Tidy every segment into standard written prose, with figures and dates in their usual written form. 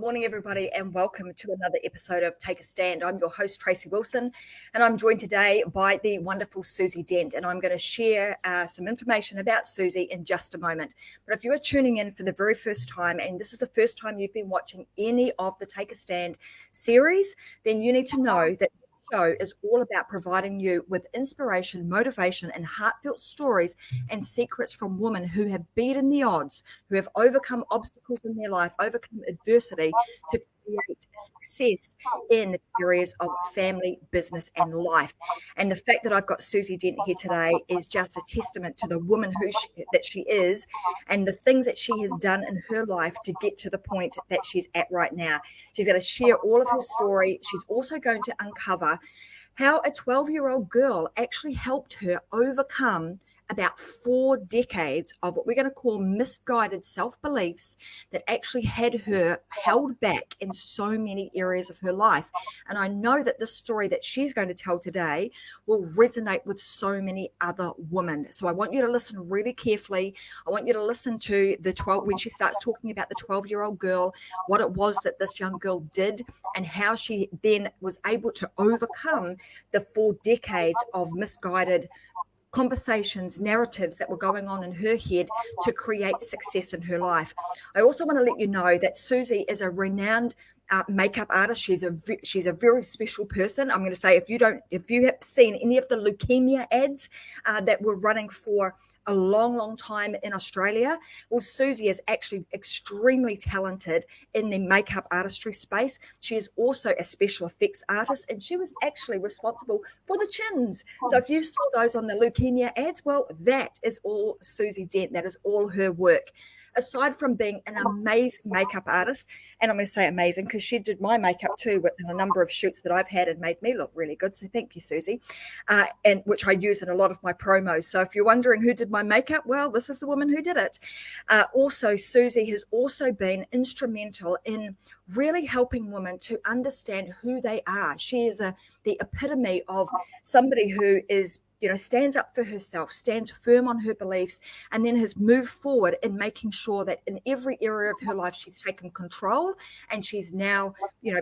morning, everybody, and welcome to another episode of Take a Stand. I'm your host, Tracy Wilson, and I'm joined today by the wonderful Suzi Dent, and I'm going to share some information about Suzi in just a moment. But if you are tuning in for the very first time, and this is the first time you've been watching any of the Take a Stand series, then you need to know that show is all about providing you with inspiration, motivation, and heartfelt stories and secrets from women who have beaten the odds, who have overcome obstacles in their life, overcome adversity to create success in areas of family, business, and life. And the fact that I've got Suzi Dent here today is just a testament to the woman that she is and the things that she has done in her life to get to the point that she's at right now. She's going to share all of her story. She's also going to uncover how a 12-year-old girl actually helped her overcome about 4 decades of what we're going to call misguided self-beliefs that actually had her held back in so many areas of her life. And I know that this story that she's going to tell today will resonate with so many other women. So I want you to listen really carefully. I want you to listen to when she starts talking about the 12-year-old girl, what it was that this young girl did, and how she then was able to overcome the 4 decades of misguided conversations, narratives that were going on in her head to create success in her life. I also want to let you know that Suzi is a renowned makeup artist. She's a very special person. I'm going to say, if you have seen any of the leukemia ads that were running for a long time in Australia, well, Suzi is actually extremely talented in the makeup artistry space. She is also a special effects artist, and she was actually responsible for the chins. So if you saw those on the leukemia ads, well, that is all Suzi Dent. That is all her work. Aside from being an amazing makeup artist, and I'm going to say amazing because she did my makeup too with a number of shoots that I've had and made me look really good. So thank you, Suzi, and which I use in a lot of my promos. So if you're wondering who did my makeup, well, this is the woman who did it. Also, Suzi has also been instrumental in really helping women to understand who they are. She is the epitome of somebody who is, stands up for herself, stands firm on her beliefs, and then has moved forward in making sure that in every area of her life, she's taken control and she's now,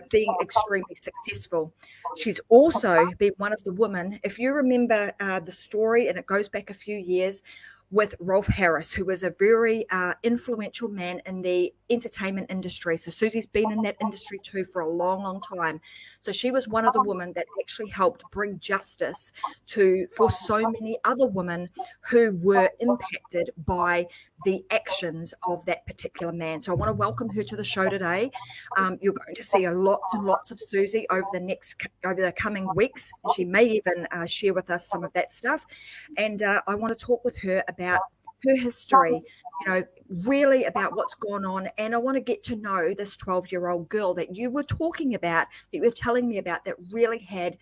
being extremely successful. She's also been one of the women, if you remember the story, and it goes back a few years, with Rolf Harris, who was a very influential man in the entertainment industry. So Suzi's been in that industry too for a long time. So she was one of the women that actually helped bring justice for so many other women who were impacted by the actions of that particular man. So I want to welcome her to the show today. You're going to see lots and lots of Suzi over the coming weeks. She may even share with us some of that stuff. And I want to talk with her about her history, really about what's gone on. And I want to get to know this 12-year-old girl that you were talking about, that you were telling me about, that really had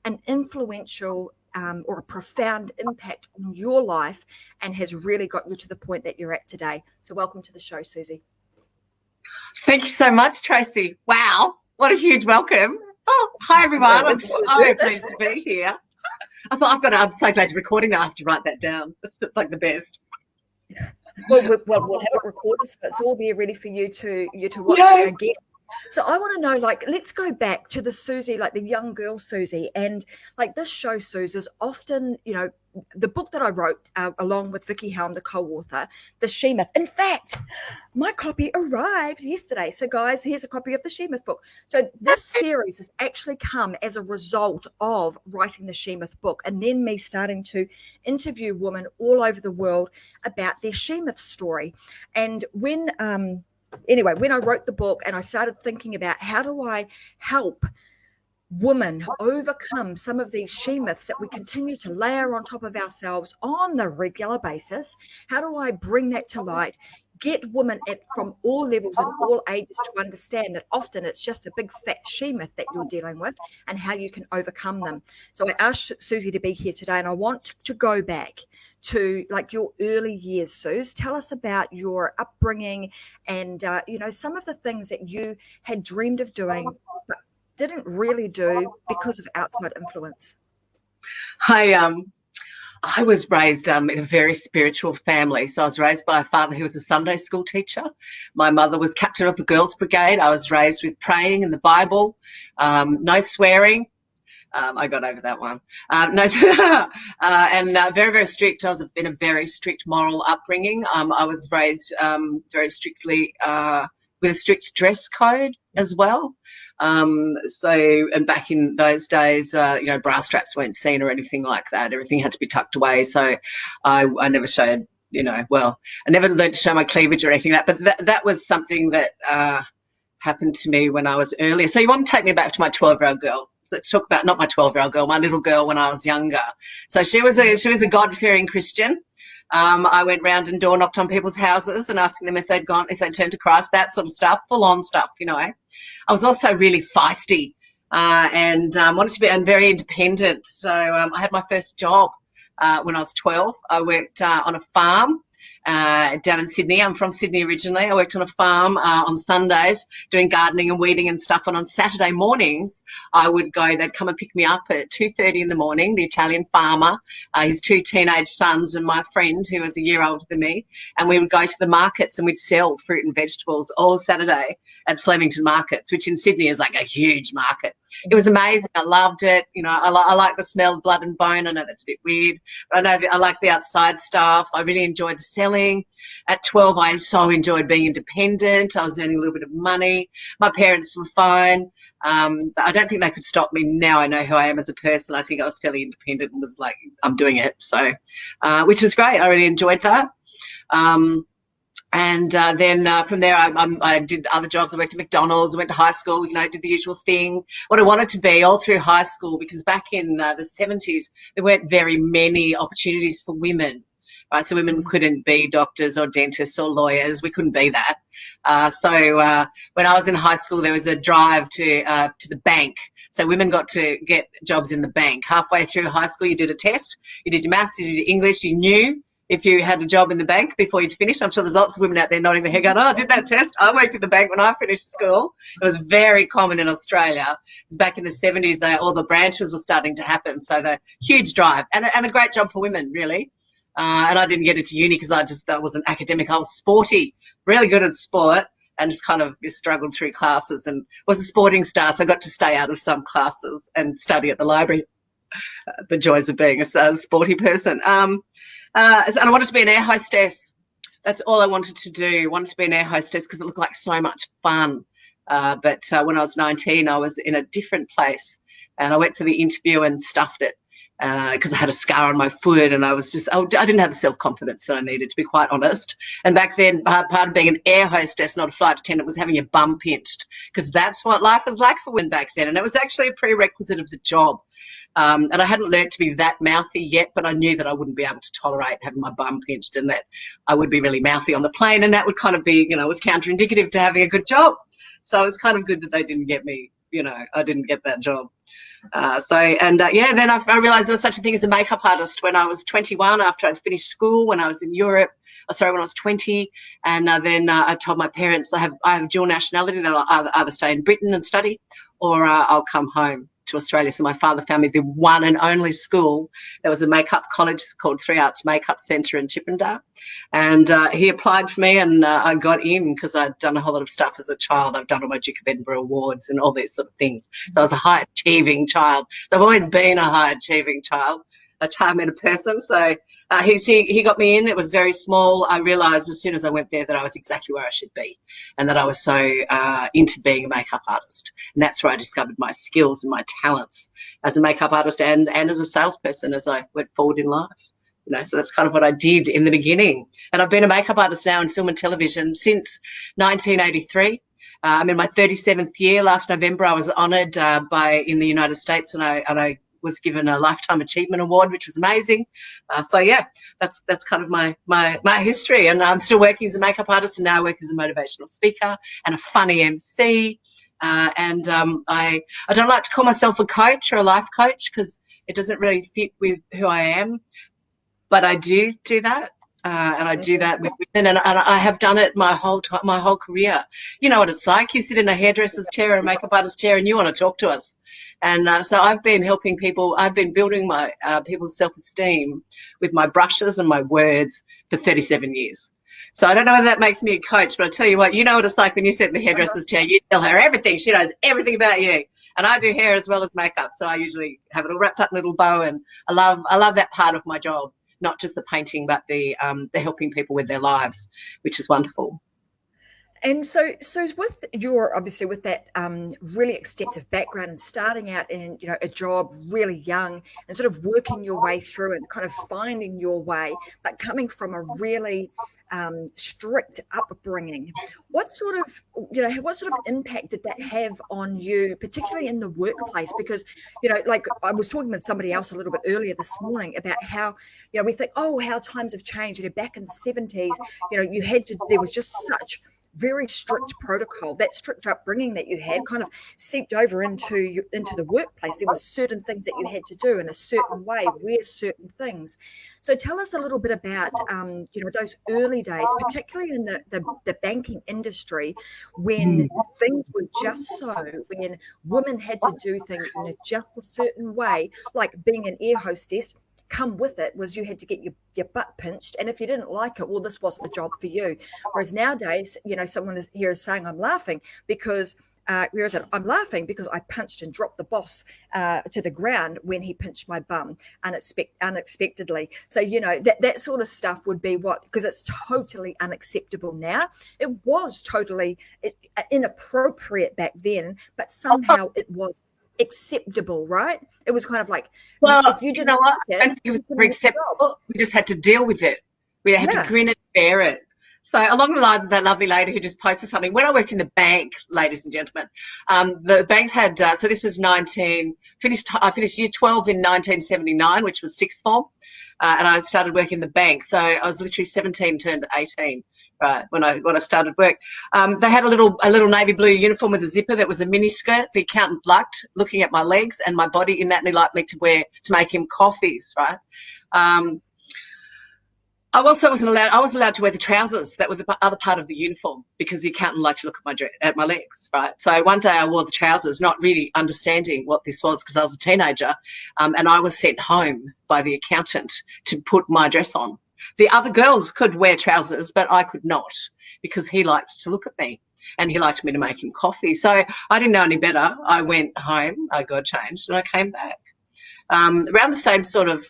an influential or a profound impact on your life and has really got you to the point that you're at today. So welcome to the show, Suzi. Thank you so much, Tracy. Wow, what a huge welcome. Oh, hi, everyone. I'm so pleased to be here. I'm so glad you're recording that. I have to write that down. That's like the best. Well, we'll have it recorded, so it's all there ready for you to watch again. So I want to know, let's go back to the Suzi, the young girl Suzi, and this show, Suzi, is often, the book that I wrote along with Vicky Helm, the co-author, The She-Myth. In fact, my copy arrived yesterday. So guys, here's a copy of the She-Myth book. So this series has actually come as a result of writing the She-Myth book and then me starting to interview women all over the world about their She-Myth story. And when I wrote the book and I started thinking about how do I help women overcome some of these she-myths that we continue to layer on top of ourselves on a regular basis, how do I bring that to light, get women from all levels and all ages to understand that often it's just a big fat she-myth that you're dealing with and how you can overcome them. So I asked Suzi to be here today, and I want to go back to your early years, Suze. Tell us about your upbringing and, some of the things that you had dreamed of doing but didn't really do because of outside influence. I was raised in a very spiritual family. So I was raised by a father who was a Sunday school teacher. My mother was captain of the Girls Brigade. I was raised with praying and the Bible, no swearing. I got over that one. No, and very, very strict. I was in a very strict moral upbringing. I was raised very strictly with a strict dress code as well. And back in those days, bra straps weren't seen or anything like that. Everything had to be tucked away. So I never showed, I never learned to show my cleavage or anything like that. But that was something that happened to me when I was earlier. So you want to take me back to my 12-year-old girl. Let's talk about not my 12-year-old girl, my little girl when I was younger. So she was a God-fearing Christian. I went round and door knocked on people's houses and asking them if they'd turned to Christ, that sort of stuff, full-on stuff, I was also really feisty and wanted to be very independent. So I had my first job when I was 12. I worked on a farm down in Sydney. I'm from Sydney originally. I worked on a farm on Sundays doing gardening and weeding and stuff. And on Saturday mornings, I would go, they'd come and pick me up at 2:30 in the morning, the Italian farmer, his two teenage sons and my friend who was a year older than me. And we would go to the markets and we'd sell fruit and vegetables all Saturday at Flemington Markets, which in Sydney is like a huge market. It was amazing. I loved it. I like the smell of blood and bone. I know that's a bit weird, but I know I like the outside stuff. I really enjoyed the selling. At 12, I so enjoyed being independent. I was earning a little bit of money. My parents were fine. But I don't think they could stop me. Now I know who I am as a person. I think I was fairly independent and was like, I'm doing it. So, which was great. I really enjoyed that. And then from there, I did other jobs. I worked at McDonald's, went to high school, did the usual thing. What I wanted to be all through high school, because back in the 70s, there weren't very many opportunities for women. Right? So women couldn't be doctors or dentists or lawyers. We couldn't be that. So when I was in high school, there was a drive to the bank. So women got to get jobs in the bank. Halfway through high school, you did a test. You did your maths, you did your English, you knew if you had a job in the bank before you'd finished. I'm sure there's lots of women out there nodding their head going, I did that test. I worked at the bank when I finished school. It was very common in Australia. It was back in the 70s, all the branches were starting to happen. So the huge drive and a great job for women, really. And I didn't get into uni because I wasn't academic. I was sporty, really good at sport, and just kind of struggled through classes and was a sporting star. So I got to stay out of some classes and study at the library. The joys of being a sporty person. And I wanted to be an air hostess. That's all I wanted to do. I wanted to be an air hostess because it looked like so much fun. But when I was 19, I was in a different place and I went for the interview and stuffed it because I had a scar on my foot and I didn't have the self-confidence that I needed, to be quite honest. And back then, part of being an air hostess, not a flight attendant, was having your bum pinched because that's what life was like for women back then. And it was actually a prerequisite of the job. And I hadn't learnt to be that mouthy yet, but I knew that I wouldn't be able to tolerate having my bum pinched and that I would be really mouthy on the plane, and that would kind of be, was counterindicative to having a good job. So it was kind of good that they didn't get me, I didn't get that job. Then I realised there was such a thing as a makeup artist when I was 21 after I'd finished school, when I was in Europe. When I was 20, and then I told my parents I have dual nationality, that I'll either stay in Britain and study or I'll come home to Australia. So my father found me the one and only school. There was a makeup college called 3 Arts Makeup Centre in Chippendale, and he applied for me, and I got in because I'd done a whole lot of stuff as a child. I've done all my Duke of Edinburgh awards and all these sort of things. So I was a high achieving child. So I've always been a high achieving child, a charming person. So he got me in. It was very small. I realised as soon as I went there that I was exactly where I should be and that I was so into being a makeup artist. And that's where I discovered my skills and my talents as a makeup artist and as a salesperson as I went forward in life. So that's kind of what I did in the beginning. And I've been a makeup artist now in film and television since 1983. I'm in my 37th year. Last November I was honoured in the United States, and I was given a Lifetime Achievement Award, which was amazing. That's kind of my history. And I'm still working as a makeup artist, and now I work as a motivational speaker and a funny MC. I don't like to call myself a coach or a life coach because it doesn't really fit with who I am, but I do that. And I do that with women, and I have done it my whole career. You know what it's like. You sit in a hairdresser's chair or a makeup artist's chair and you want to talk to us. And so I've been helping people. I've been building my people's self-esteem with my brushes and my words for 37 years. So I don't know whether that makes me a coach, but I tell you what, you know what it's like when you sit in the hairdresser's chair. You tell her everything. She knows everything about you. And I do hair as well as makeup, so I usually have it all wrapped up in a little bow. And I love that part of my job, not just the painting, but the helping people with their lives, which is wonderful. And so with your, obviously with that really extensive background and starting out in, a job really young and sort of working your way through and kind of finding your way, but coming from a really strict upbringing, what sort of impact did that have on you, particularly in the workplace? Because, like I was talking with somebody else a little bit earlier this morning about how, we think, oh, how times have changed. Back in the 70s, there was just such very strict protocol. That strict upbringing that you had kind of seeped over into the workplace. There were certain things that you had to do in a certain way, wear certain things. So tell us a little bit about those early days, particularly in the banking industry, when things were just so, when women had to do things in just a certain way, like being an air hostess. Come with it was you had to get your butt pinched, and if you didn't like it, well, this wasn't the job for you. Whereas nowadays, someone here is saying I'm laughing because I'm laughing because I punched and dropped the boss to the ground when he pinched my bum unexpectedly. So that sort of stuff would be because it's totally unacceptable now. It was totally inappropriate back then, but somehow it was acceptable, right? It was kind of like, well, if you didn't what? like I don't think it was very acceptable. We just had to deal with it. We had to grin and bear it. So along the lines of that lovely lady who just posted something, when I worked in the bank, ladies and gentlemen, the banks had, so this was I finished year 12 in 1979, which was sixth form, and I started working in the bank. So I was literally 17 turned 18. Right, when I started work, they had a little navy blue uniform with a zipper that was a mini skirt. The accountant liked looking at my legs and my body in that, and he liked me to make him coffees. Right. I also wasn't allowed. I was allowed to wear the trousers that were the other part of the uniform because the accountant liked to look at my legs. Right. So one day I wore the trousers, not really understanding what this was because I was a teenager, and I was sent home by the accountant to put my dress on. The other girls could wear trousers, but I could not because he liked to look at me and he liked me to make him coffee. So I didn't know any better. I went home, I got changed, and I came back. Around the same sort of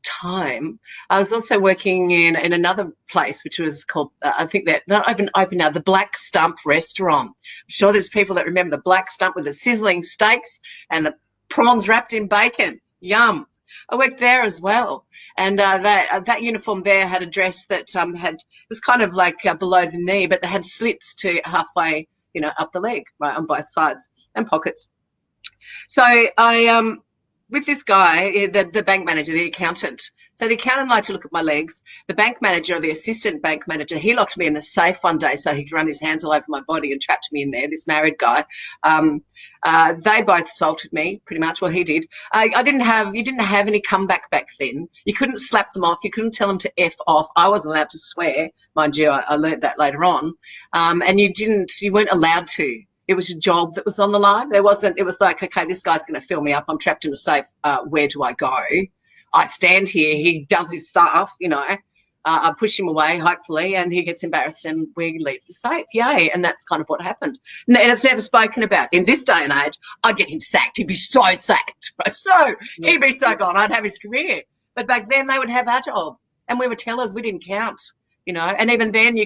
time, I was also working in another place, which was called, I think that not even open now, the Black Stump Restaurant. I'm sure there's people that remember the Black Stump with the sizzling steaks and the prawns wrapped in bacon. Yum. I worked there as well, and that uniform there had a dress that was kind of like below the knee, but they had slits to halfway, up the leg, right, on both sides, and pockets. So I with this guy, the bank manager, the accountant. So the accountant liked to look at my legs. The bank manager, or the assistant bank manager, he locked me in the safe one day so he could run his hands all over my body and trapped me in there, this married guy. They both assaulted me, pretty much. Well, he did. You didn't have any comeback back then. You couldn't slap them off. You couldn't tell them to F off. I wasn't allowed to swear. Mind you, I learned that later on. And you weren't allowed to. It was a job that was on the line. It was like, okay, this guy's going to fill me up. I'm trapped in a safe. Where do I go? I stand here. He does his stuff, I push him away, hopefully, and he gets embarrassed and we leave the safe. Yay. And that's kind of what happened. And it's never spoken about. In this day and age, I'd get him sacked. He'd be so sacked. He'd be so gone. I'd have his career. But back then they would have our job. And we were tellers. We didn't count. And even then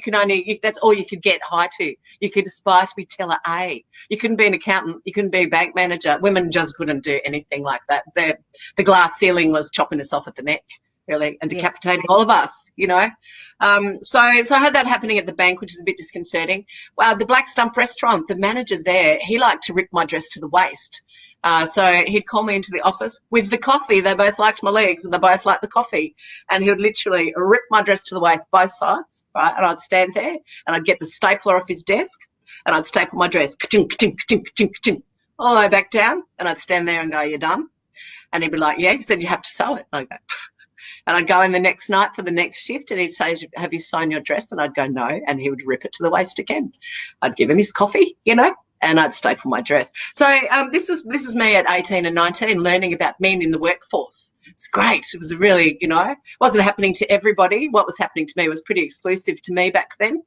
that's all you could get high to. You could aspire to be teller A. You couldn't be an accountant. You couldn't be a bank manager. Women just couldn't do anything like that. The glass ceiling was chopping us off at the neck, really, and decapitating all of us, So I had that happening at the bank, which is a bit disconcerting. Well, the Black Stump Restaurant, the manager there, he liked to rip my dress to the waist. So he'd call me into the office with the coffee. They both liked my legs and they both liked the coffee. And he would literally rip my dress to the waist, both sides, right? And I'd stand there and I'd get the stapler off his desk and I'd staple my dress, all the way back down. And I'd stand there and go, "You done?" And he'd be like, "Yeah." He said, "You have to sew it." And I'd go, and I'd go in the next night for the next shift and he'd say, "Have you sewn your dress?" And I'd go, "No." And he would rip it to the waist again. I'd give him his coffee, and I'd staple my dress. So this is me at 18 and 19 learning about men in the workforce. It's great. It was really, wasn't happening to everybody. What was happening to me was pretty exclusive to me back then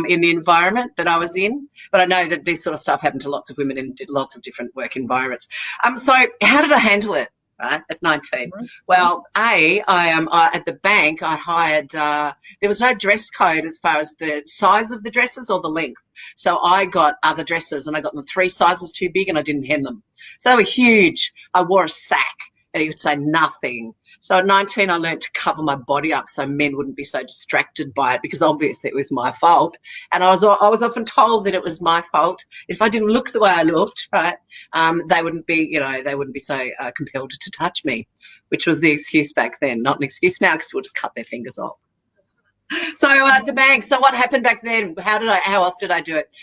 in the environment that I was in. But I know that this sort of stuff happened to lots of women in lots of different work environments. So how did I handle it? Right, at 19. Well, I at the bank, I hired, there was no dress code as far as the size of the dresses or the length. So I got other dresses and I got them 3 sizes too big and I didn't hem them. So they were huge. I wore a sack and he would say nothing. So at 19, I learned to cover my body up so men wouldn't be so distracted by it, because obviously it was my fault. And I was often told that it was my fault. If I didn't look the way I looked, right, they wouldn't be, they wouldn't be so compelled to touch me, which was the excuse back then. Not an excuse now, because we'll just cut their fingers off. So at the bank, so what happened back then? How else did I do it?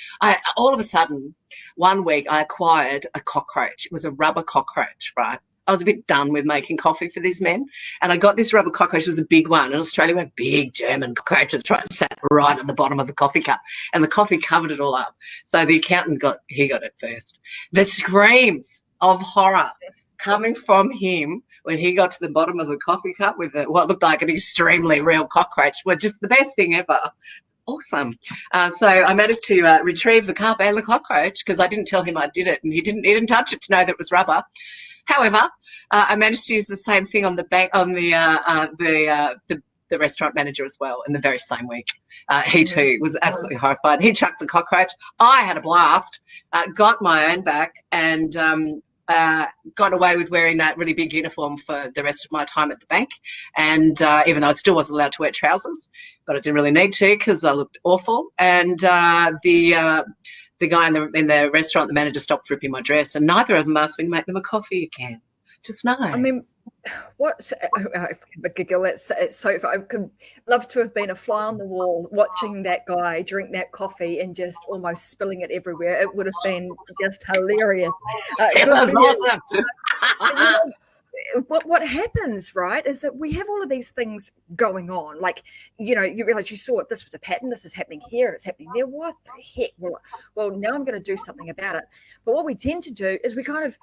All of a sudden, one week I acquired a cockroach. It was a rubber cockroach, right? I was a bit done with making coffee for these men, and I got this rubber cockroach. It was a big one. In Australia, we have big German cockroaches, right? Sat right at the bottom of the coffee cup, and the coffee covered it all up. So the accountant got it first. The screams of horror coming from him when he got to the bottom of the coffee cup with what looked like an extremely real cockroach were just the best thing ever. Awesome. So I managed to retrieve the cup and the cockroach, because I didn't tell him I did it, and he didn't touch it to know that it was rubber. However, I managed to use the same thing on the restaurant manager as well in the very same week. He too was absolutely horrified. He chucked the cockroach. I had a blast, got my own back, and got away with wearing that really big uniform for the rest of my time at the bank. And even though I still wasn't allowed to wear trousers, but I didn't really need to because I looked awful. And the guy in the restaurant, the manager, stopped ripping my dress, and neither of them asked me to make them a coffee again. Just nice. I mean, giggle. It's so. I could love to have been a fly on the wall watching that guy drink that coffee and just almost spilling it everywhere. It would have been just hilarious. It was awesome. What happens, right, is that we have all of these things going on. Like, you realize you saw it. This was a pattern. This is happening here. It's happening there. What the heck? Well, now I'm going to do something about it. But what we tend to do is we kind of,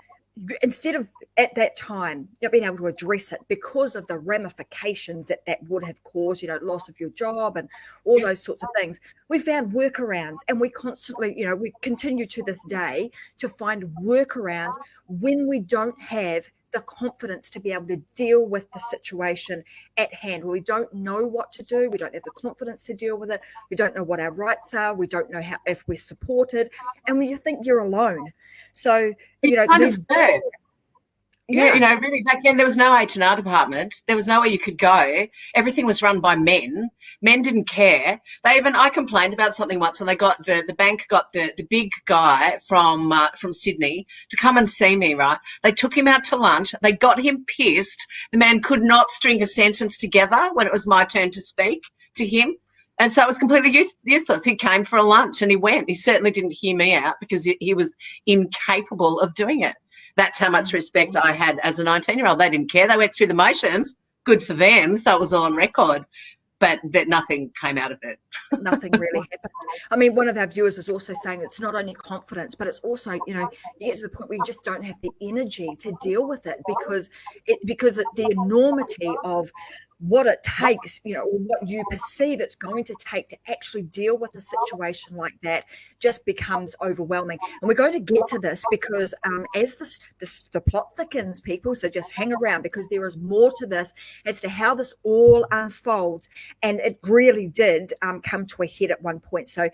instead of at that time being able to address it because of the ramifications that would have caused, loss of your job and all those sorts of things, we found workarounds, and we constantly, we continue to this day to find workarounds when we don't have the confidence to be able to deal with the situation at hand. We don't know what to do. We don't have the confidence to deal with it. We don't know what our rights are. We don't know if we're supported, and when you think you're alone. So, really back then there was no H&R department. There was nowhere you could go. Everything was run by men. Men didn't care. I complained about something once, and they got the bank got the big guy from Sydney to come and see me, right? They took him out to lunch. They got him pissed. The man could not string a sentence together when it was my turn to speak to him. And so it was completely useless. He came for a lunch and he went. He certainly didn't hear me out because he was incapable of doing it. That's how much respect I had as a 19-year-old. They didn't care. They went through the motions. Good for them. So it was all on record. But that nothing came out of it. Nothing really happened. I mean, one of our viewers was also saying it's not only confidence, but it's also, you get to the point where you just don't have the energy to deal with it because the enormity of what it takes, or what you perceive it's going to take to actually deal with a situation like that just becomes overwhelming. And we're going to get to this because as the plot thickens, people, so just hang around because there is more to this as to how this all unfolds. And it really did come to a head at one point. So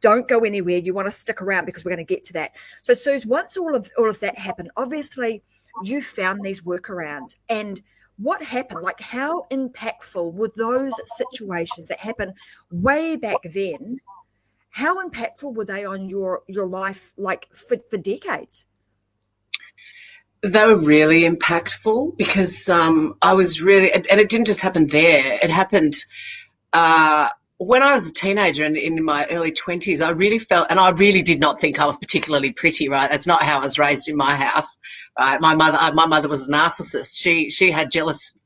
don't go anywhere. You want to stick around because we're going to get to that. So Suze, once all of that happened, obviously you found these workarounds. And what happened? Like, how impactful were those situations that happened way back then? How impactful were they on your life, like for decades? They were really impactful because I was really, and it didn't just happen there. It happened when I was a teenager and in my early 20s, I really felt, and I really did not think I was particularly pretty, right? That's not how I was raised in my house, right? My mother was a narcissist. She had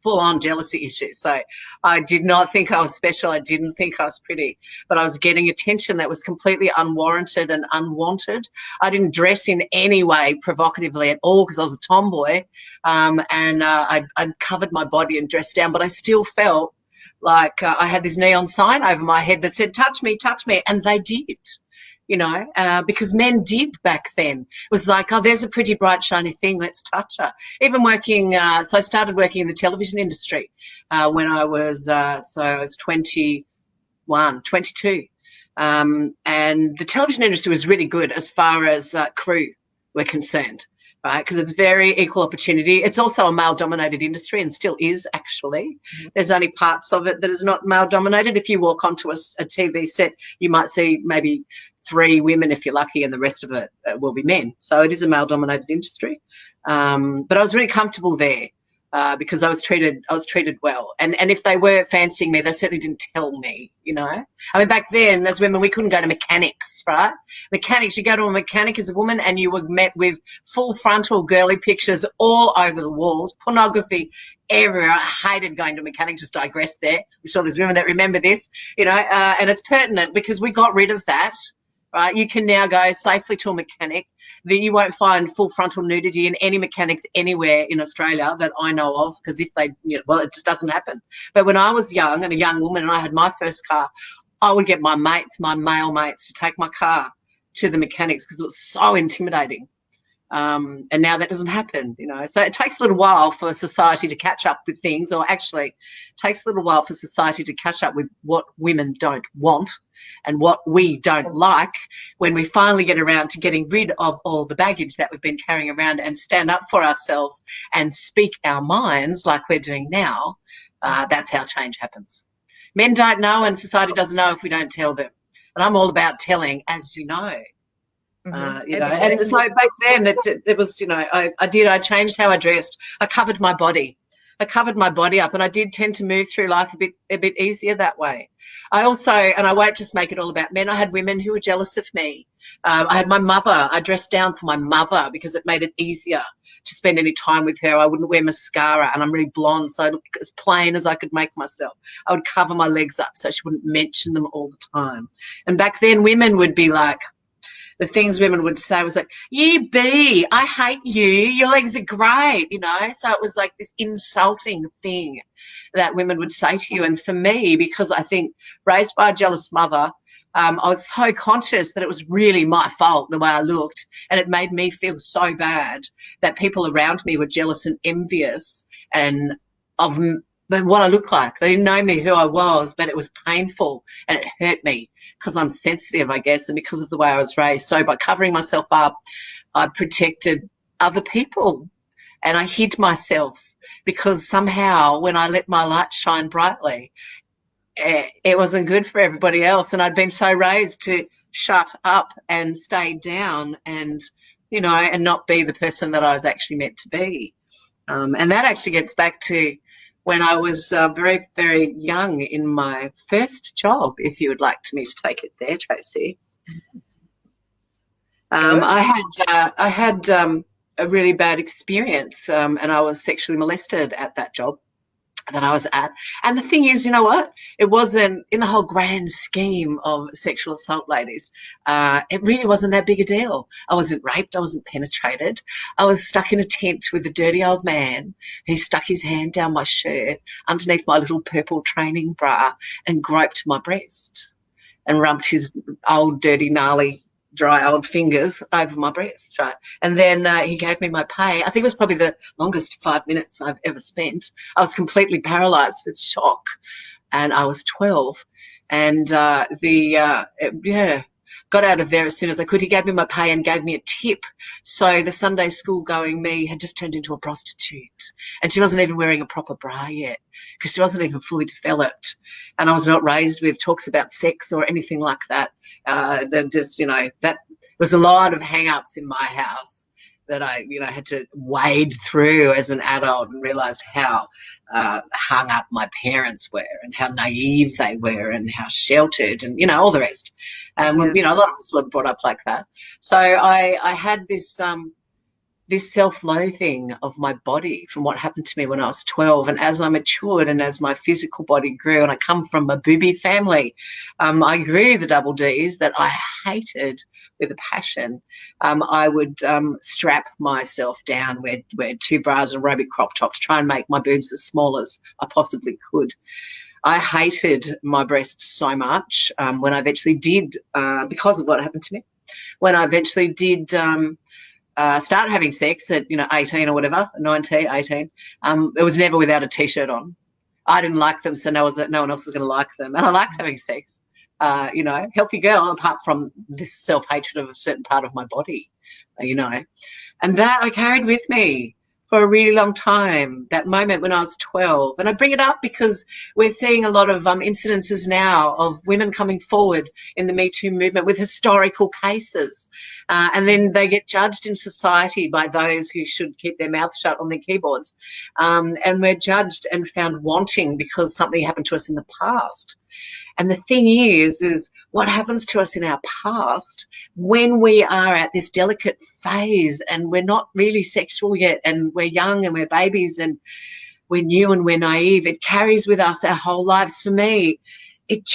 full-on jealousy issues. So I did not think I was special. I didn't think I was pretty, but I was getting attention that was completely unwarranted and unwanted. I didn't dress in any way provocatively at all because I was a tomboy, and I covered my body and dressed down, but I still felt like I had this neon sign over my head that said, touch me, and they did, because men did back then. It was like, oh, there's a pretty bright, shiny thing, let's touch her. Even working, so I started working in the television industry when I was, I was 21, 22. And the television industry was really good as far as crew were concerned, right? Because it's very equal opportunity. It's also a male-dominated industry and still is, actually. There's only parts of it that is not male-dominated. If you walk onto a TV set, you might see maybe 3 women if you're lucky, and the rest of it will be men. So it is a male-dominated industry. But I was really comfortable there. Because I was treated well. And if they were fancying me, they certainly didn't tell me, I mean, back then, as women, we couldn't go to mechanics, right? Mechanics, you go to a mechanic as a woman and you were met with full frontal girly pictures all over the walls, pornography everywhere. I hated going to mechanics, just digress there. I'm sure there's women that remember this, and it's pertinent because we got rid of that. Right, you can now go safely to a mechanic. That you won't find full frontal nudity in any mechanics anywhere in Australia that I know of, because if they, it just doesn't happen. But when I was young and a young woman and I had my first car, I would get my male mates, to take my car to the mechanics because it was so intimidating. And now that doesn't happen, So it takes a little while for society to catch up with things, or actually it takes a little while for society to catch up with what women don't want and what we don't like. When we finally get around to getting rid of all the baggage that we've been carrying around and stand up for ourselves and speak our minds like we're doing now, that's how change happens. Men don't know, and society doesn't know if we don't tell them. And I'm all about telling, as you know. And so back then it was, I changed how I dressed. I covered my body up, and I did tend to move through life a bit easier that way. I also, and I won't just make it all about men, I had women who were jealous of me. I had my mother. I dressed down for my mother because it made it easier to spend any time with her. I wouldn't wear mascara, and I'm really blonde, so I looked as plain as I could make myself. I would cover my legs up so she wouldn't mention them all the time. And back then women would be like, the things women would say was like, you B, I hate you, your legs are great, So it was like this insulting thing that women would say to you. And for me, because I think raised by a jealous mother, I was so conscious that it was really my fault the way I looked, and it made me feel so bad that people around me were jealous and envious and of what I looked like. They didn't know me, who I was, but it was painful and it hurt me because I'm sensitive, I guess, and because of the way I was raised. So by covering myself up, I protected other people and I hid myself, because somehow when I let my light shine brightly, it wasn't good for everybody else. And I'd been so raised to shut up and stay down and, and not be the person that I was actually meant to be. And that actually gets back to when I was very, very young in my first job, if you would like me to take it there, Tracy. I had a really bad experience, and I was sexually molested at that job that I was at. And the thing is, you know what? It wasn't, in the whole grand scheme of sexual assault, ladies, it really wasn't that big a deal. I wasn't raped. I wasn't penetrated. I was stuck in a tent with a dirty old man who stuck his hand down my shirt underneath my little purple training bra and groped my breast and rubbed his old, dirty, gnarly, dry old fingers over my breast, right? And then he gave me my pay. I think it was probably the longest 5 minutes I've ever spent. I was completely paralysed with shock, and I was 12. And got out of there as soon as I could. He gave me my pay and gave me a tip. So the Sunday school going me had just turned into a prostitute, and she wasn't even wearing a proper bra yet because she wasn't even fully developed. And I was not raised with talks about sex or anything like that. That was a lot of hang-ups in my house that I, had to wade through as an adult, and realised how hung up my parents were, and how naive they were, and how sheltered, and all the rest. A lot of us were brought up like that. So I had this self-loathing of my body from what happened to me when I was 12. And as I matured and as my physical body grew, and I come from a booby family, I grew the double Ds that I hated with a passion. I would strap myself down, wear 2 bras and aerobic crop top to try and make my boobs as small as I possibly could. I hated my breasts so much when I eventually did, because of what happened to me, when I eventually did start having sex at 18 or whatever, 19, 18. It was never without a t-shirt on. I didn't like them, so no one else was going to like them. And I liked having sex. Healthy girl, apart from this self-hatred of a certain part of my body, And that I carried with me for a really long time, that moment when I was 12. And I bring it up because we're seeing a lot of incidences now of women coming forward in the Me Too movement with historical cases. And then they get judged in society by those who should keep their mouths shut on their keyboards. And we're judged and found wanting because something happened to us in the past. And the thing is what happens to us in our past when we are at this delicate phase and we're not really sexual yet, and we're young and we're babies and we're new and we're naive, it carries with us our whole lives. For me, it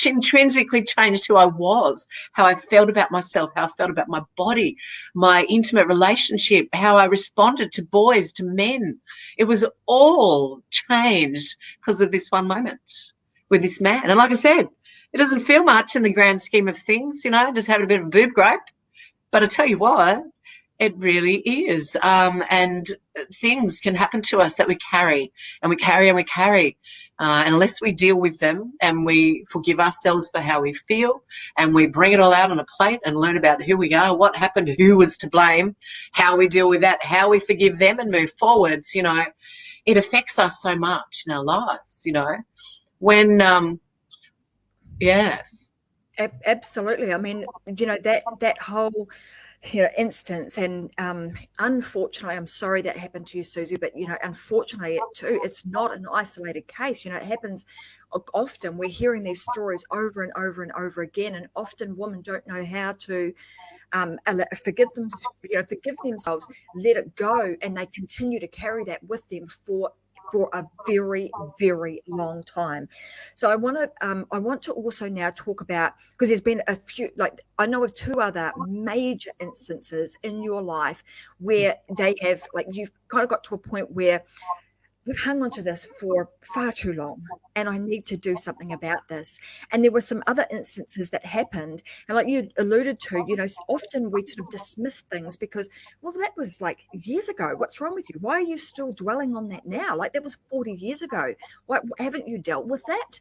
intrinsically changed who I was, how I felt about myself, how I felt about my body, my intimate relationship, how I responded to boys, to men. It was all changed because of this one moment with this man. And like I said, it doesn't feel much in the grand scheme of things, just having a bit of a boob gripe. But I tell you what, it really is. And things can happen to us that we carry, and we carry and we carry. And unless we deal with them and we forgive ourselves for how we feel, and we bring it all out on a plate and learn about who we are, what happened, who was to blame, how we deal with that, how we forgive them and move forwards, it affects us so much in our lives, when yes. Absolutely. I mean, that whole instance, and unfortunately, I'm sorry that happened to you, Susie, but unfortunately it's not an isolated case. It happens often. We're hearing these stories over and over and over again, and often women don't know how to forgive themselves, let it go, and they continue to carry that with them for a very, very long time. So I want to also now talk about, because there's been a few, like I know of 2 other major instances in your life where they have, like, you've kind of got to a point where we've hung on to this for far too long, and I need to do something about this. And there were some other instances that happened, and like you alluded to, often we sort of dismiss things because, well, that was like years ago. What's wrong with you? Why are you still dwelling on that now? Like, that was 40 years ago. Why haven't you dealt with that?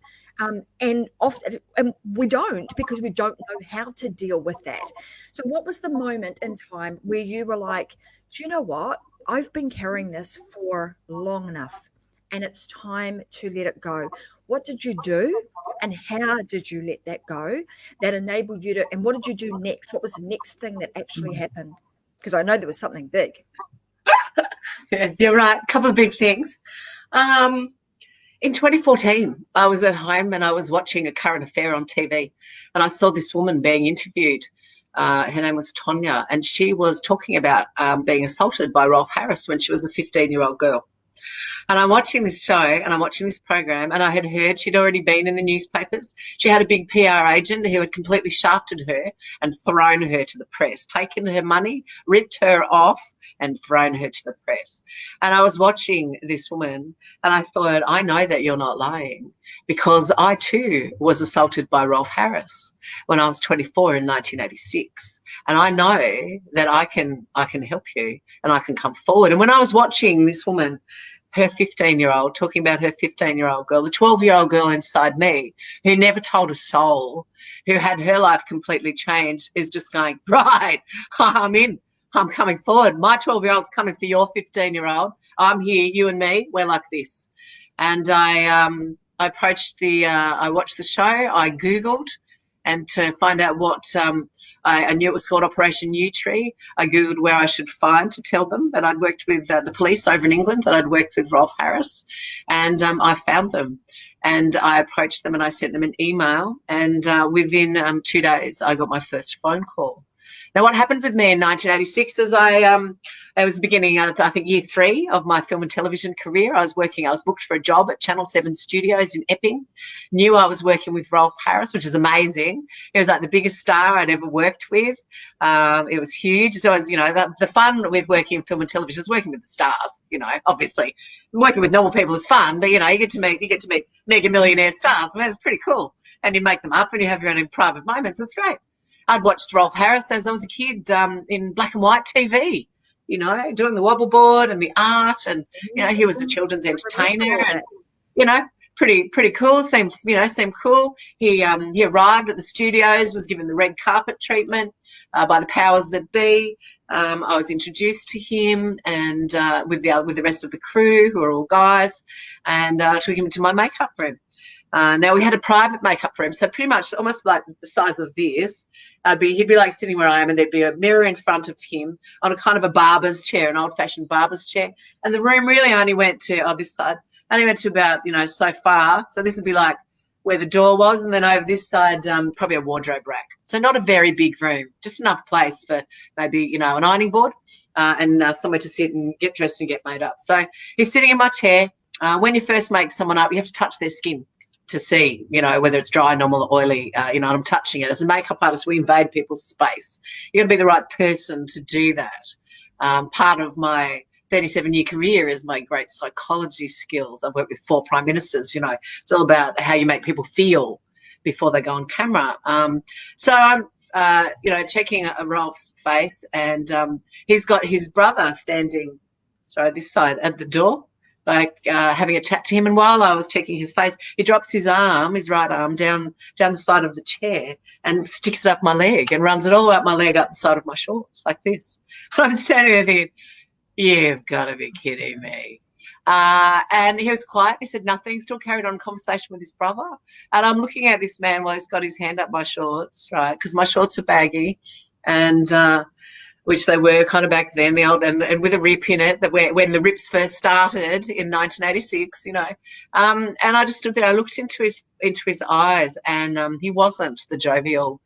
And often, and we don't, because we don't know how to deal with that. So what was the moment in time where you were like, do you know what? I've been carrying this for long enough, and it's time to let it go. What did you do, and how did you let that go that enabled you to, and what did you do next? What was the next thing that actually happened? Because I know there was something big. Yeah, you're right. A couple of big things. In 2014, I was at home and I was watching a current affair on TV, and I saw this woman being interviewed. Her name was Tonya, and she was talking about being assaulted by Rolf Harris when she was a 15-year-old girl. And I'm watching this show and I'm watching this program, and I had heard she'd already been in the newspapers. She had a big PR agent who had completely shafted her and thrown her to the press, taken her money, ripped her off and thrown her to the press. And I was watching this woman and I thought, I know that you're not lying, because I too was assaulted by Rolf Harris when I was 24 in 1986. And I know that I can help you and I can come forward. And when I was watching this woman, her 15-year-old, talking about her 15-year-old girl, the 12-year-old girl inside me who never told a soul, who had her life completely changed, is just going, right, I'm in. I'm coming forward. My 12-year-old's coming for your 15-year-old. I'm here, you and me, we're like this. And I approached I watched the show, I Googled, and to find out what I knew it was called Operation Yew Tree. I Googled where I should find to tell them that I'd worked with the police over in England, that I'd worked with Rolf Harris, and I found them. And I approached them and I sent them an email, and within 2 days I got my first phone call. Now, what happened with me in 1986 is I was beginning, I think, year 3 of my film and television career. I was booked for a job at Channel 7 Studios in Epping. Knew I was working with Rolf Harris, which is amazing. He was like the biggest star I'd ever worked with. It was huge. So, it was, the fun with working in film and television is working with the stars, obviously. Working with normal people is fun, but, you get to meet mega millionaire stars. I mean, it's pretty cool. And you make them up and you have your own private moments. It's great. I'd watched Rolf Harris as I was a kid in black and white TV, doing the wobble board and the art, and he was a children's entertainer, and pretty cool. Seemed cool. He arrived at the studios, was given the red carpet treatment by the powers that be. I was introduced to him and with the rest of the crew, who are all guys, and I took him into my makeup room. Now, we had a private makeup room, so pretty much almost like the size of this. He'd be like sitting where I am, and there'd be a mirror in front of him on a kind of a barber's chair, an old-fashioned barber's chair. And the room really only went to, this side, only went to about, so far. So this would be like where the door was, and then over this side, probably a wardrobe rack. So not a very big room, just enough place for maybe, an ironing board and somewhere to sit and get dressed and get made up. So he's sitting in my chair. When you first make someone up, you have to touch their skin to see, whether it's dry, normal, or oily, and I'm touching it. As a makeup artist, we invade people's space. You've got to be the right person to do that. Part of my 37-year career is my great psychology skills. I've worked with 4 prime ministers, It's all about how you make people feel before they go on camera. So I'm, checking Rolf's face, and he's got his brother standing, this side at the door, having a chat to him. And while I was checking his face, he drops his right arm down the side of the chair and sticks it up my leg and runs it all the way up my leg, up the side of my shorts, like this. And I'm standing there thinking, you've got to be kidding me. And he was quiet. He said nothing, still carried on a conversation with his brother. And I'm looking at this man while he's got his hand up my shorts, right, because my shorts are baggy, and which they were kind of back then, the old, and with a rip in it, that when the rips first started in 1986, and I just stood there. I looked into his eyes, and he wasn't the jovial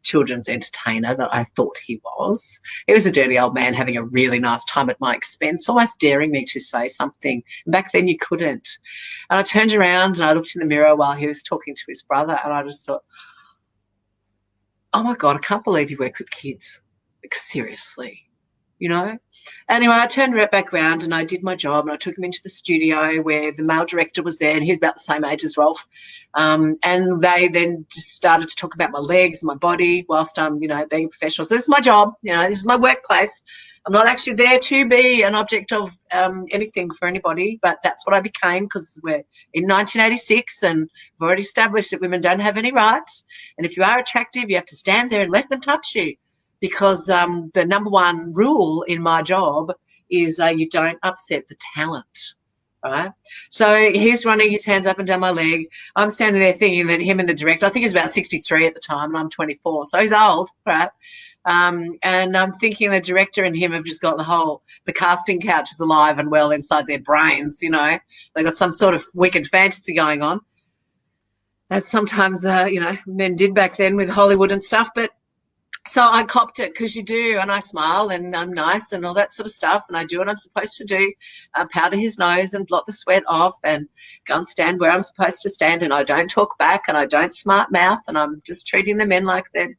children's entertainer that I thought he was. He was a dirty old man having a really nice time at my expense, almost daring me to say something. Back then you couldn't. And I turned around and I looked in the mirror while he was talking to his brother, and I just thought, oh my God, I can't believe you work with kids. Like, seriously, Anyway, I turned right back around and I did my job, and I took him into the studio where the male director was there, and he's about the same age as Rolf. And they then just started to talk about my legs and my body whilst I'm, being a professional. So this is my job, this is my workplace. I'm not actually there to be an object of anything for anybody, but that's what I became, because we're in 1986 and we've already established that women don't have any rights. And if you are attractive, you have to stand there and let them touch you. Because the number one rule in my job is you don't upset the talent, right? So he's running his hands up and down my leg. I'm standing there thinking that him and the director, I think he's about 63 at the time, and I'm 24, so he's old, right? And I'm thinking the director and him have just got the casting couches alive and well inside their brains, They've got some sort of wicked fantasy going on, as sometimes, men did back then with Hollywood and stuff, but so I copped it, because you do, and I smile and I'm nice and all that sort of stuff, and I do what I'm supposed to do, powder his nose and blot the sweat off and go and stand where I'm supposed to stand, and I don't talk back and I don't smart mouth, and I'm just treating the men like they're,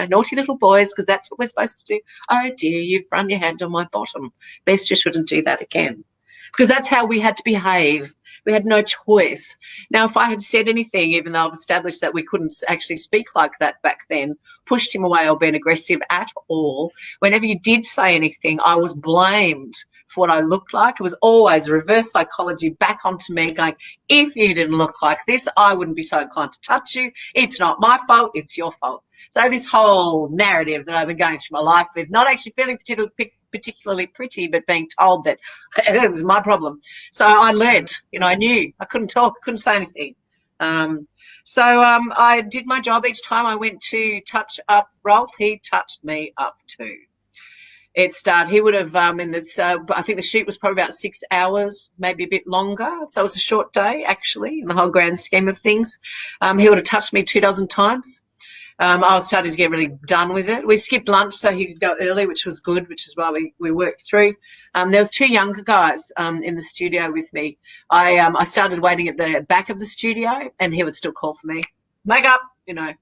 naughty little boys, because that's what we're supposed to do. Oh dear, you've run your hand on my bottom. Best you shouldn't do that again. Because that's how we had to behave. We had no choice. Now, if I had said anything, even though I've established that we couldn't actually speak like that back then, pushed him away or been aggressive at all, whenever you did say anything, I was blamed for what I looked like. It was always a reverse psychology back onto me, going, if you didn't look like this, I wouldn't be so inclined to touch you. It's not my fault, it's your fault. So this whole narrative that I've been going through my life with, not actually feeling particularly pretty, but being told that it was my problem. So I learned, I knew I couldn't talk, couldn't say anything. I did my job. Each time I went to touch up Rolf, he touched me up too. He would have, I think the shoot was probably about 6 hours, maybe a bit longer. So it was a short day, actually, in the whole grand scheme of things. He would have touched me 2 dozen times. I was starting to get really done with it. We skipped lunch so he could go early, which was good, which is why we worked through. There was 2 younger guys in the studio with me. I started waiting at the back of the studio, and he would still call for me. Makeup, you know.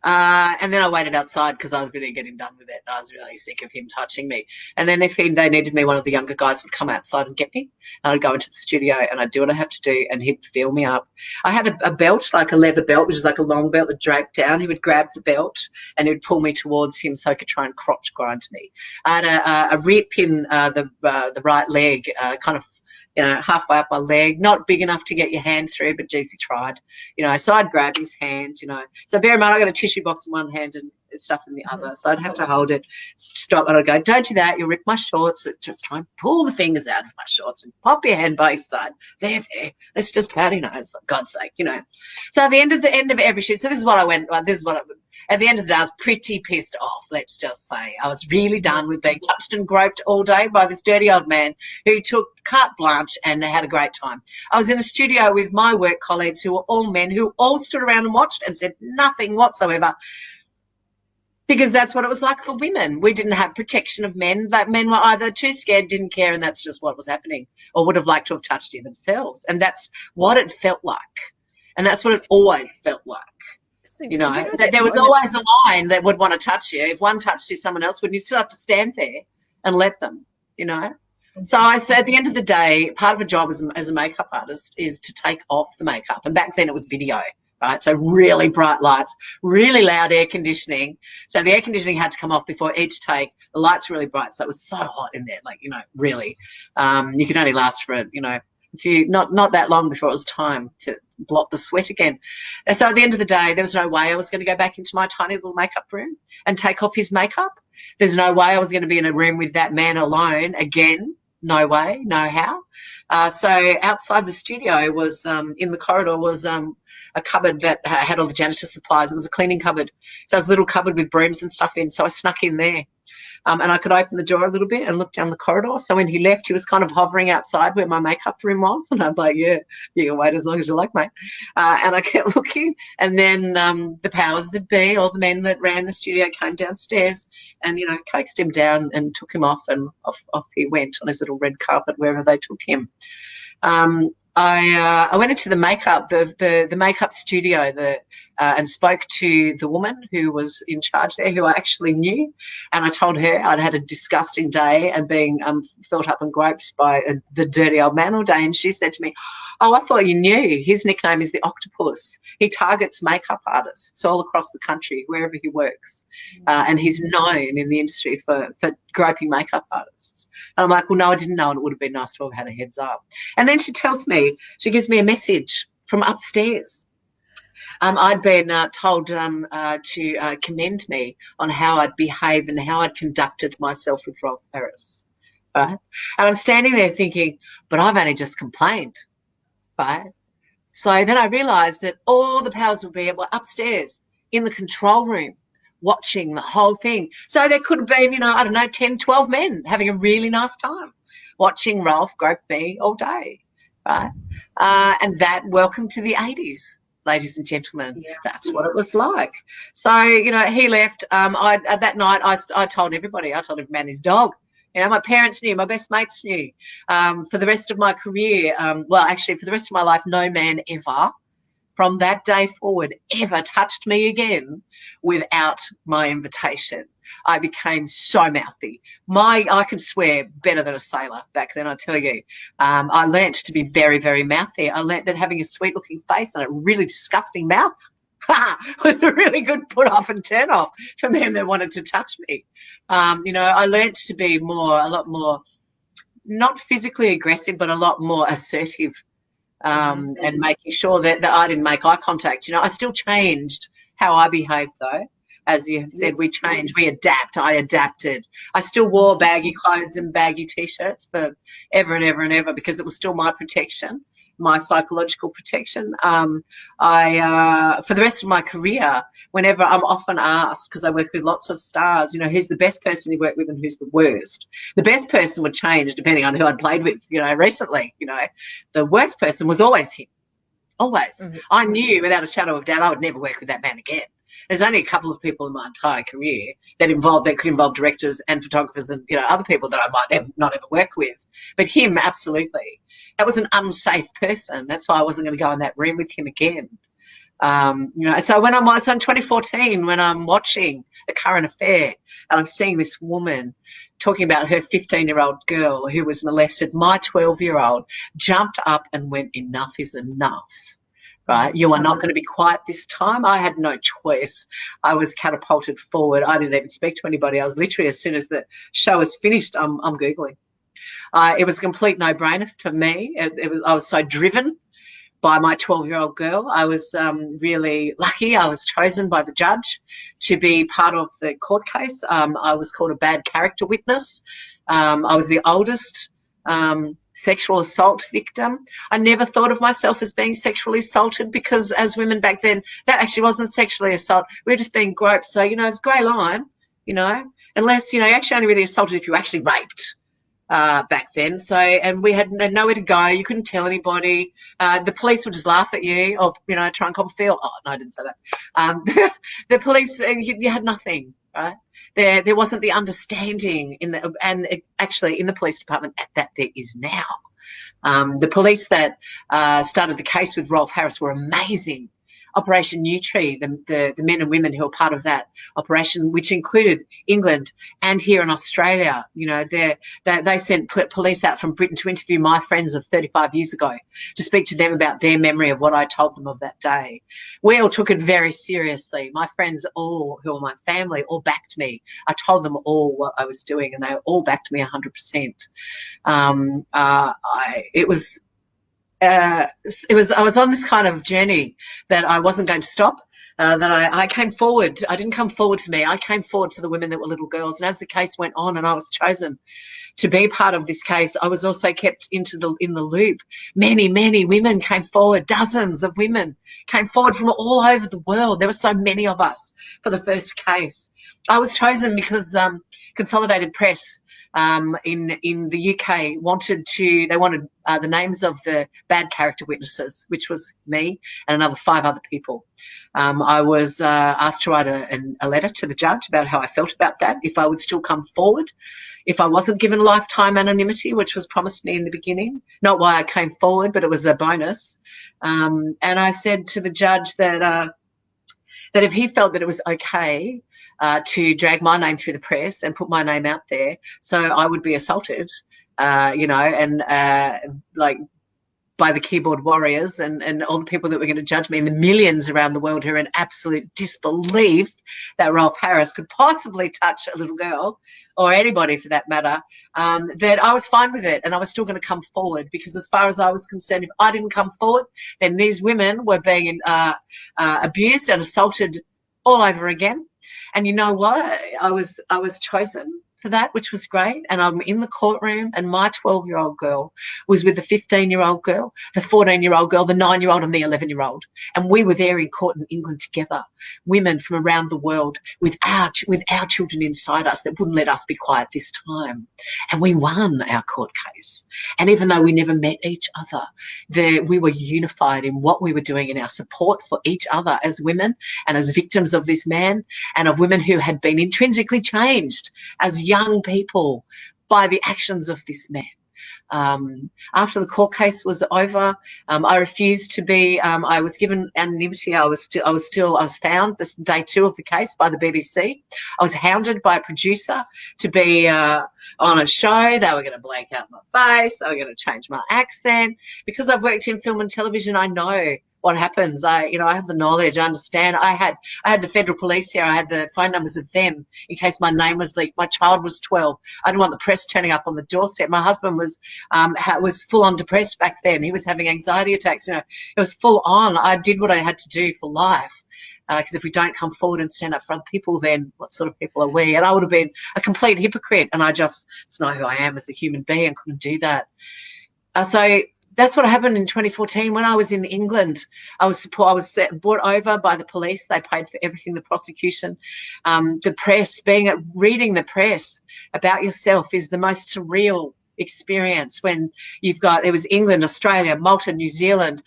And then I waited outside because I was really getting done with it. I was really sick of him touching me. And then if they needed me, one of the younger guys would come outside and get me. And I'd go into the studio and I'd do what I have to do, and he'd feel me up. I had a belt, like a leather belt, which is like a long belt that draped down. He would grab the belt and he would pull me towards him so he could try and crotch grind me. I had a rip in the right leg, kind of, halfway up my leg, not big enough to get your hand through, but geez, he tried, so I'd grab his hand, So bear in mind, I got a tissue box in one hand and stuff in the other, so I'd have to hold it, stop, and I'd go, don't do that, you'll rip my shorts. Let's just try and pull the fingers out of my shorts and pop your hand by your side. There, let's just patty nose, for God's sake, So at the end of every shoot, so this is what I went, at the end of the day, I was pretty pissed off, let's just say. I was really done with being touched and groped all day by this dirty old man who took carte blanche and had a great time. I was in a studio with my work colleagues who were all men who all stood around and watched and said nothing whatsoever, because that's what it was like for women. We didn't have protection of men. That men were either too scared, didn't care, and that's just what was happening, or would have liked to have touched you themselves. And that's what it felt like. And that's what it always felt like. There was always a line that would want to touch you. If one touched you, someone else would. You still have to stand there and let them, So I said, at the end of the day, part of a job as a makeup artist is to take off the makeup. And back then it was video, right? So really bright lights, really loud air conditioning. So the air conditioning had to come off before each take. The lights were really bright, so it was so hot in there, really. You could only last for, not that long before it was time to blot the sweat again. And so at the end of the day, there was no way I was going to go back into my tiny little makeup room and take off his makeup. There's no way I was going to be in a room with that man alone again. No way, no how. So outside the studio was, in the corridor was a cupboard that had all the janitor supplies. It was a cleaning cupboard. So it was a little cupboard with brooms and stuff in. So I snuck in there. And I could open the door a little bit and look down the corridor. So when he left, he was kind of hovering outside where my makeup room was. And I'm like, yeah, you can wait as long as you like, mate. And I kept looking. And then the powers that be, all the men that ran the studio, came downstairs and, coaxed him down and took him off. And off he went on his little red carpet wherever they took him. I went into the makeup studio and spoke to the woman who was in charge there, who I actually knew, and I told her I'd had a disgusting day and being felt up and groped by the dirty old man all day, and she said to me, oh, I thought you knew. His nickname is the Octopus. He targets makeup artists all across the country, wherever he works, and he's known in the industry for groping makeup artists. And I'm like, well, no, I didn't know, and it would have been nice to have had a heads up. And then she gives me a message from upstairs. I'd been told to commend me on how I'd behaved and how I'd conducted myself with Rolf Harris, right? And I'm standing there thinking, but I've only just complained, right? So then I realised that all the powers would be upstairs in the control room watching the whole thing. So there could have been, 10, 12 men having a really nice time watching Rolf grope me all day, right? And welcome to the 80s. Ladies and gentlemen, That's what it was like. So, he left. That night, I told everybody. I told every man his dog. My parents knew. My best mates knew. For the rest of my career, for the rest of my life, no man ever, from that day forward, ever touched me again without my invitation. I became so mouthy. I could swear better than a sailor back then, I tell you. I learnt to be very, very mouthy. I learnt that having a sweet-looking face and a really disgusting mouth was a really good put-off and turn-off for men that wanted to touch me. I learnt to be a lot more, not physically aggressive, but a lot more assertive, and making sure that I didn't make eye contact. I still changed how I behaved, though. As you have said, we Yes. change, we adapt. I adapted. I still wore baggy clothes and baggy T-shirts for ever and ever and ever because it was still my protection, my psychological protection. For the rest of my career, whenever I'm often asked, because I work with lots of stars, who's the best person you work with and who's the worst? The best person would change depending on who I'd played with, recently. The worst person was always him. Always. Mm-hmm. I knew without a shadow of doubt I would never work with that man again. There's only a couple of people in my entire career that could involve directors and photographers and other people that I might not ever work with. But him, absolutely. That was an unsafe person. That's why I wasn't going to go in that room with him again. So when I'm in 2014, when I'm watching A Current Affair and I'm seeing this woman talking about her 15-year-old girl who was molested, my 12-year-old jumped up and went, enough is enough. Right? You are not going to be quiet this time. I had no choice. I was catapulted forward. I didn't even speak to anybody. I was literally, as soon as the show was finished, I'm Googling. It was a complete no-brainer for me. I was so driven by my 12-year-old girl. I was really lucky. I was chosen by the judge to be part of the court case. I was called a bad character witness. I was the oldest sexual assault victim. I never thought of myself as being sexually assaulted because as women back then, that actually wasn't sexually assault. We were just being groped. So, it's a grey line, unless, you're actually only really assaulted if you actually raped. Back then. So, and we had nowhere to go. You couldn't tell anybody. The police would just laugh at you or, try and cop a feel. Oh, no, I didn't say that. The police, you had nothing, right? There wasn't the understanding actually in the police department that there is now. The police that started the case with Rolf Harris were amazing. Operation Nutri, the men and women who were part of that operation, which included England and here in Australia, they sent police out from Britain to interview my friends of 35 years ago to speak to them about their memory of what I told them of that day. We all took it very seriously. My friends all, who are my family, all backed me. I told them all what I was doing and they all backed me 100%. I was on this kind of journey that I wasn't going to stop, that I came forward. I didn't come forward for me. I came forward for the women that were little girls. And as the case went on and I was chosen to be part of this case, I was also kept in the loop. Many, many women came forward. Dozens of women came forward from all over the world. There were so many of us for the first case. I was chosen because Consolidated Press in the UK wanted the names of the bad character witnesses, which was me and another 5 other people. I was asked to write a letter to the judge about how I felt about that, if I would still come forward, if I wasn't given lifetime anonymity, which was promised me in the beginning. Not why I came forward, but it was a bonus. And I said to the judge that if he felt that it was okay to drag my name through the press and put my name out there, so I would be assaulted, by the keyboard warriors and all the people that were going to judge me, and the millions around the world who are in absolute disbelief that Rolf Harris could possibly touch a little girl, or anybody for that matter, that I was fine with it and I was still going to come forward, because as far as I was concerned, if I didn't come forward, then these women were being abused and assaulted all over again. And you know what? I was chosen for that, which was great. And I'm in the courtroom and my 12-year-old girl was with the 15-year-old girl, the 14-year-old girl, the 9-year-old and the 11-year-old. And we were there in court in England together, women from around the world with our children inside us that wouldn't let us be quiet this time. And we won our court case. And even though we never met each other, we were unified in what we were doing, in our support for each other as women and as victims of this man, and of women who had been intrinsically changed as young people by the actions of this man. After the court case was over, I refused to be. I was given anonymity. I was found this day 2 of the case by the BBC. I was hounded by a producer to be on a show. They were going to blank out my face. They were going to change my accent. Because I've worked in film and television, I know what happens. I have the knowledge. I understand. I had the federal police here. I had the phone numbers of them in case my name was leaked. My child was 12. I didn't want the press turning up on the doorstep. My husband was full on depressed back then. He was having anxiety attacks. It was full on. I did what I had to do for life. Because if we don't come forward and stand up for other people, then what sort of people are we? And I would have been a complete hypocrite, and it's not who I am as a human being. I couldn't do that. So that's what happened in 2014 when I was in England. I was brought over by the police. They paid for everything, the prosecution. The press, reading the press about yourself is the most surreal experience when there was England, Australia, Malta, New Zealand,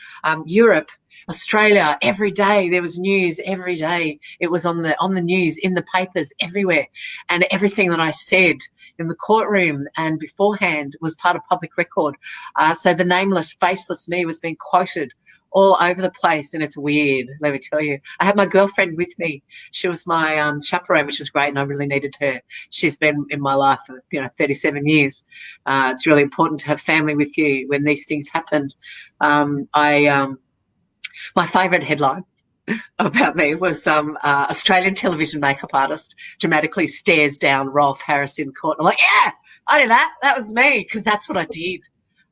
Europe, Australia. Every day there was news. Every day it was on the news, in the papers, everywhere, and everything that I said in the courtroom and beforehand was part of public record. So the nameless, faceless me was being quoted all over the place, and it's weird, let me tell you. I had my girlfriend with me. She was my chaperone, which was great, and I really needed her. She's been in my life for 37 years. It's really important to have family with you when these things happened. My favourite headline about me was some Australian television makeup artist dramatically stares down Rolf Harris in court. I'm like, yeah, I did that. That was me, because that's what I did.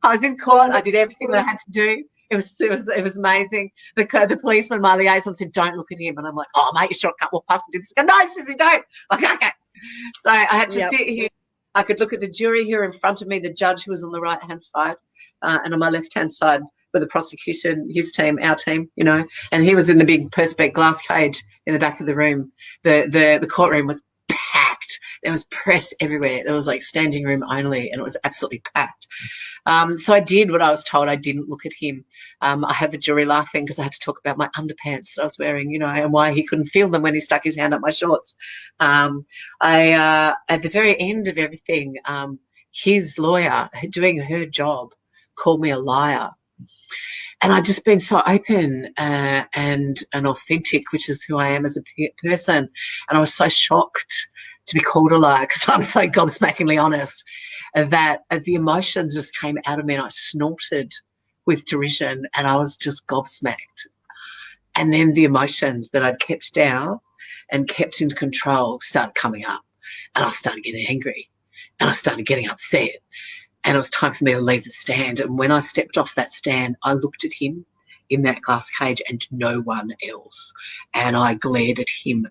I was in court. I did everything that I had to do. It was amazing. The policeman, my liaison, said, "Don't look at him," and I'm like, "Oh, mate, you sure can't walk past and do this?" No, Suzi, don't. Like, okay. So I had to sit here. I could look at the jury here in front of me, the judge who was on the right-hand side, and on my left-hand side were the prosecution, his team, our team, and he was in the big perspex glass cage in the back of the room. The courtroom was packed. There was press everywhere. There was like standing room only, and it was absolutely packed. So I did what I was told. I didn't look at him. I had the jury laughing because I had to talk about my underpants that I was wearing, and why he couldn't feel them when he stuck his hand up my shorts. At the very end of everything, his lawyer, doing her job, called me a liar. And I'd just been so open and authentic, which is who I am as a person. And I was so shocked to be called a liar, because I'm so gobsmackingly honest, that the emotions just came out of me, and I snorted with derision, and I was just gobsmacked. And then the emotions that I'd kept down and kept in control started coming up, and I started getting angry, and I started getting upset. And it was time for me to leave the stand. And when I stepped off that stand, I looked at him in that glass cage and no one else. And I glared at him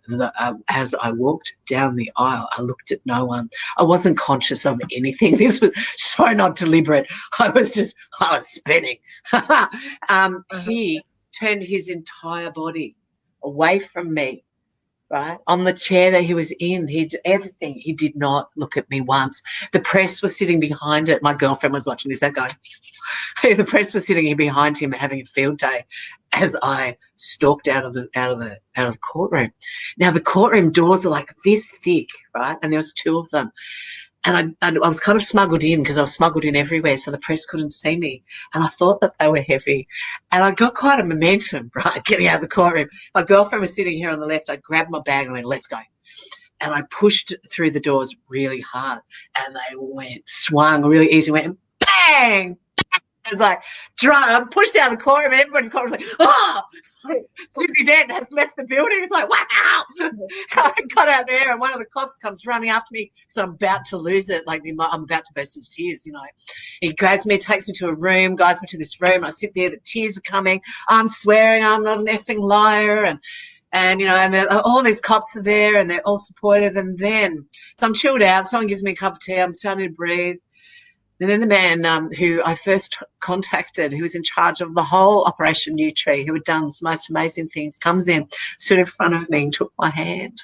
as I walked down the aisle. I looked at no one. I wasn't conscious of anything. This was so not deliberate. I was spinning. He turned his entire body away from me, right, on the chair that he was in. He did everything. He did not look at me once. The press was sitting behind it. My girlfriend was watching this. That guy. The press was sitting behind him having a field day as I stalked out of the courtroom. Now the courtroom doors are like this thick, right? And there was two of them. And I was kind of smuggled in, because I was smuggled in everywhere, so the press couldn't see me. And I thought that they were heavy. And I got quite a momentum, right, getting out of the courtroom. My girlfriend was sitting here on the left. I grabbed my bag and went, "Let's go." And I pushed through the doors really hard, and they swung really easy, went bang. It was like, I pushed out of the courtroom, and everybody in the courtroom was like, "Oh, Suzi Dent has left the building." It's like, wow. I got out there, and one of the cops comes running after me because I'm about to lose it. Like, I'm about to burst into tears, He grabs me, takes me to a room, guides me to this room. I sit there, the tears are coming. I'm swearing I'm not an effing liar. And all these cops are there, and they're all supportive. And then, so I'm chilled out. Someone gives me a cup of tea. I'm starting to breathe. And then the man who I first contacted, who was in charge of the whole Operation New Tree, who had done the most amazing things, comes in, stood in front of me and took my hand.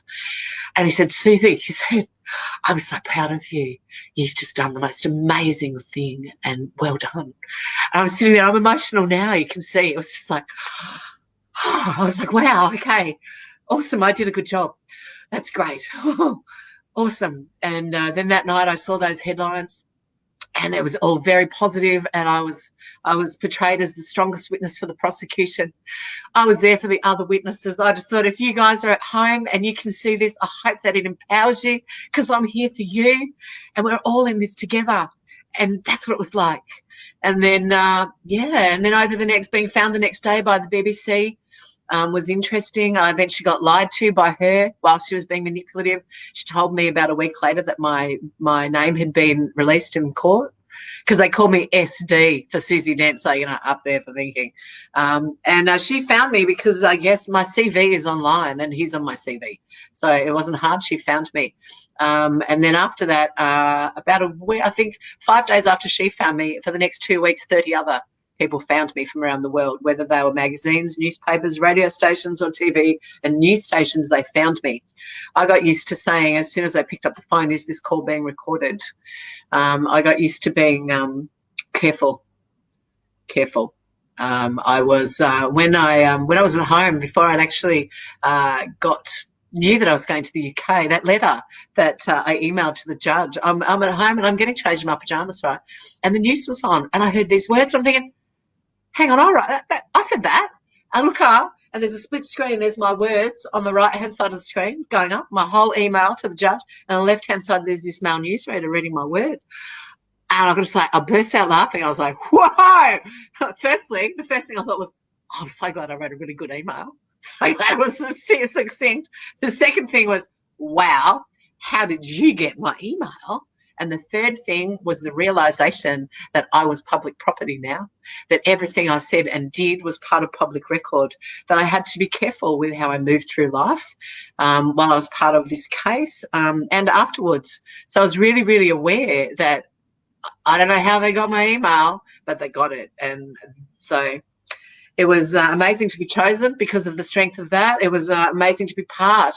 And he said, "Suzi," he said, "I'm so proud of you. You've just done the most amazing thing, and well done." And I'm sitting there, I'm emotional now, you can see. It was just like, I was like, wow, okay, awesome, I did a good job. That's great. Awesome. And then that night I saw those headlines, and it was all very positive, and I was portrayed as the strongest witness for the prosecution. I was there for the other witnesses. I just thought, if you guys are at home and you can see this, I hope that it empowers you, because I'm here for you, and we're all in this together. And that's what it was like. And then, and then being found the next day by the BBC was interesting. I eventually got lied to by her while she was being manipulative. She told me about a week later that my name had been released in court. because they call me SD for Suzi Dent, so, up there for thinking. And she found me because I guess my CV is online and he's on my CV. So it wasn't hard. She found me. And then after that, about a week, I think 5 days after she found me, for the next 2 weeks, 30 other people found me from around the world, whether they were magazines, newspapers, radio stations or TV and news stations, they found me. I got used to saying, as soon as I picked up the phone, is this call being recorded? I got used to being careful. I was when I was at home, before I'd actually knew that I was going to the UK, that letter that I emailed to the judge, I'm at home and I'm getting changed in my pajamas, right? And the news was on and I heard these words. I'm thinking, hang on, all right, I said that. I look up and there's a split screen. There's my words on the right-hand side of the screen going up, my whole email to the judge. And on the left-hand side, there's this male newsreader reading my words. And I've got to say, I burst out laughing. I was like, whoa! Firstly, the first thing I thought was, I'm so glad I wrote a really good email. So glad it was succinct. The second thing was, wow, how did you get my email? And the third thing was the realization that I was public property now, that everything I said and did was part of public record, that I had to be careful with how I moved through life while I was part of this case and afterwards. So I was really, really aware that I don't know how they got my email, but they got it. And so it was amazing to be chosen because of the strength of that. It was amazing to be part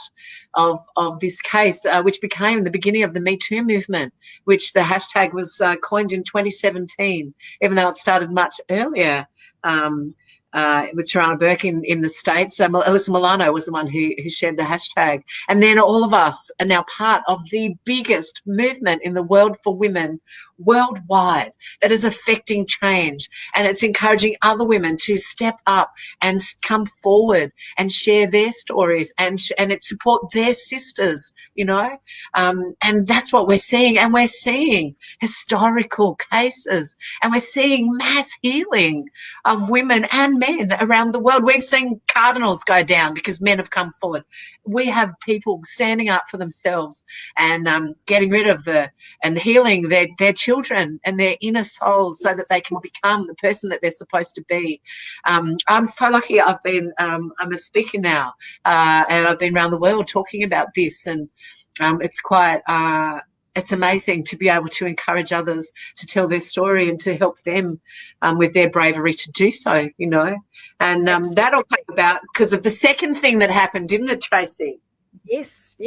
of this case, which became the beginning of the Me Too movement, which the hashtag was coined in 2017, even though it started much earlier. With Tarana Burke in the States. Alyssa Milano was the one who shared the hashtag. And then all of us are now part of the biggest movement in the world for women worldwide that is affecting change. And it's encouraging other women to step up and come forward and share their stories and it support their sisters, and that's what we're seeing. And we're seeing historical cases and we're seeing mass healing of women and men around the world. We're seeing cardinals go down because men have come forward. We have people standing up for themselves and getting rid of and healing their children and their inner souls so that they can become the person that they're supposed to be. I'm so lucky. I'm a speaker now and I've been around the world talking about this, and it's quite it's amazing to be able to encourage others to tell their story and to help them with their bravery to do so, And that all came about because of the second thing that happened, didn't it, Tracy? Yes.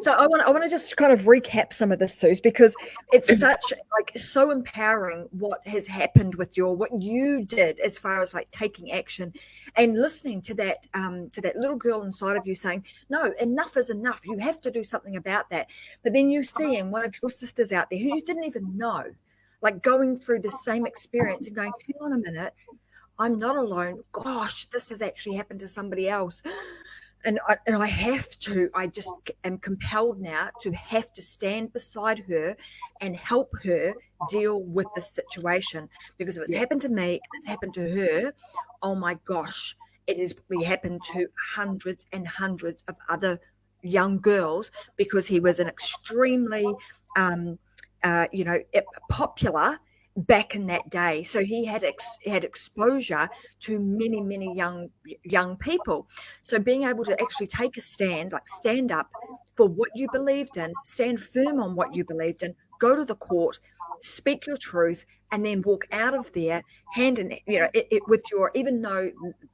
So I want to just kind of recap some of this, Suze, because it's so empowering what has happened with what you did as far as taking action and listening to that little girl inside of you saying, no, enough is enough. You have to do something about that. But then you see in one of your sisters out there who you didn't even know, going through the same experience and going, hang on a minute, I'm not alone. Gosh, this has actually happened to somebody else. And I just am compelled now to have to stand beside her and help her deal with this situation. Because if it's happened to me and it's happened to her, oh my gosh, it has happened to hundreds and hundreds of other young girls, because he was an extremely, popular back in that day. So he had exposure to many young people. So being able to actually take a stand, stand up for what you believed in, stand firm on what you believed in, go to the court, speak your truth, and then walk out of there hand in with your, even though